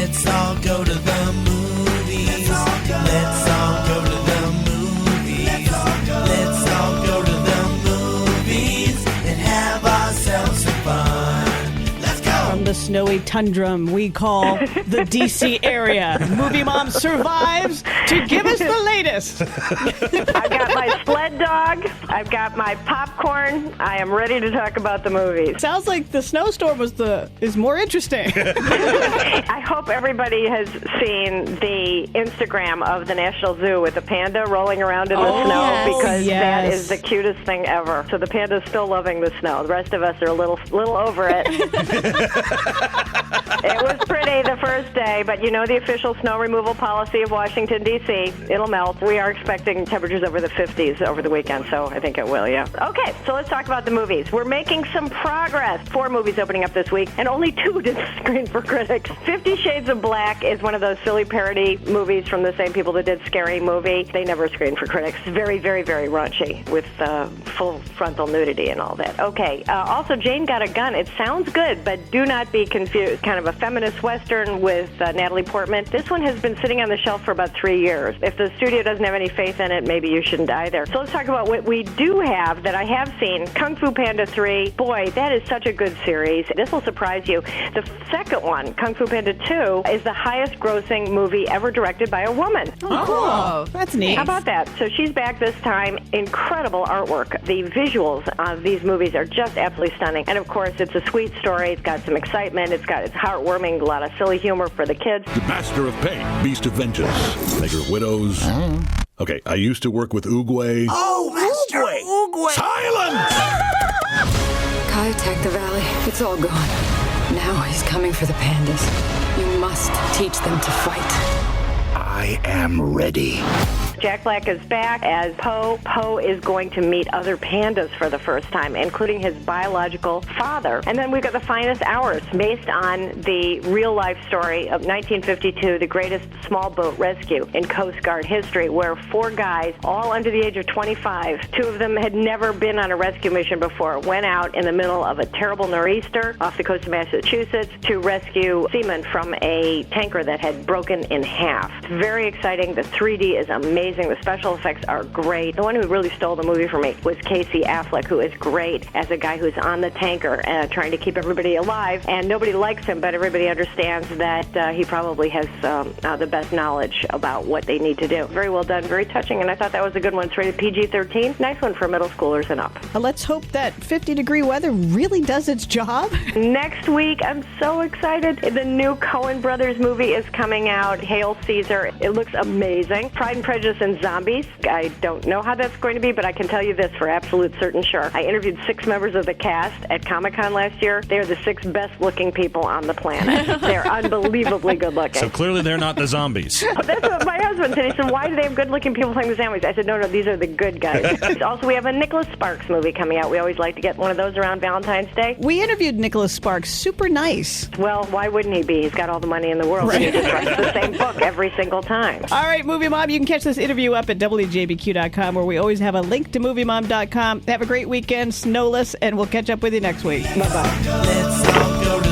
Let's all go to the movies. Let's all go to the movies. Let's all go to the movies and have ourselves some fun. Let's go! From the snowy tundra we call the D.C. area, Movie Mom survives to give us the latest. I've got my sled dog. I've got my popcorn. I am ready to talk about the movies. Sounds like the snowstorm is more interesting. I hope everybody has seen the Instagram of the National Zoo with the panda rolling around in the snow because that is the cutest thing ever. So the panda's still loving the snow. The rest of us are a little over it. It was pretty the first day, but you know the official snow removal policy of Washington, D.C. It'll melt. We are expecting temperatures over the 50s over the weekend, so I think it will, yeah. Okay, so let's talk about the movies. We're making some progress. 4 movies opening up this week, and only 2 didn't screen for critics. 50 Shades of Black is one of those silly parody movies from the same people that did Scary Movie. They never screened for critics. Very, very, very raunchy with full frontal nudity and all that. Okay, also Jane Got a Gun. It sounds good, but do not be confused. Kind of a feminist Western with Natalie Portman. This one has been sitting on the shelf for about 3 years. If the studio doesn't have any faith in it, maybe you shouldn't either. So let's talk about what we do have that I have seen. Kung Fu Panda 3. Boy, that is such a good series. This will surprise you. The second one, Kung Fu Panda 2, is the highest grossing movie ever directed by a woman. Oh, cool. That's neat. How about that? So she's back this time. Incredible artwork. The visuals of these movies are just absolutely stunning. And of course, it's a sweet story. It's got some excitement. It's heartwarming, a lot of silly humor for the kids. The Master of Pain, Beast of Vengeance, Maker of Widows. Okay, I used to work with Oogway. Oh, Master Oogway! Silence! Kai attacked the valley. It's all gone. Now he's coming for the pandas. You must teach them to fight. I am ready. Jack Black is back as Po. Po is going to meet other pandas for the first time, including his biological father. And then we've got The Finest Hours, based on the real-life story of 1952, the greatest small boat rescue in Coast Guard history, where 4 guys, all under the age of 25, 2 of them had never been on a rescue mission before, went out in the middle of a terrible nor'easter off the coast of Massachusetts to rescue seamen from a tanker that had broken in half. It's very exciting. The 3D is amazing. The special effects are great. The one who really stole the movie for me was Casey Affleck, who is great as a guy who's on the tanker trying to keep everybody alive. And nobody likes him, but everybody understands that he probably has the best knowledge about what they need to do. Very well done, very touching, and I thought that was a good one. It's rated PG-13. Nice one for middle schoolers and up. Let's hope that 50-degree weather really does its job. Next week, I'm so excited. The new Coen Brothers movie is coming out, Hail Caesar. It looks amazing. Pride and Prejudice and Zombies. I don't know how that's going to be, but I can tell you this for absolute certain sure. I interviewed 6 members of the cast at Comic-Con last year. They're the 6 best-looking people on the planet. They're unbelievably good-looking. So clearly they're not the zombies. That's what my husband said. He said, why do they have good-looking people playing the zombies? I said, no, these are the good guys. Also, we have a Nicholas Sparks movie coming out. We always like to get one of those around Valentine's Day. We interviewed Nicholas Sparks. Super nice. Well, why wouldn't he be? He's got all the money in the world. He just writes the same book every single time. All right, Movie Mom, you can catch this interview up at WJBQ.com, where we always have a link to MovieMom.com. Have a great weekend, snowless, and we'll catch up with you next week. Bye-bye. Let's all go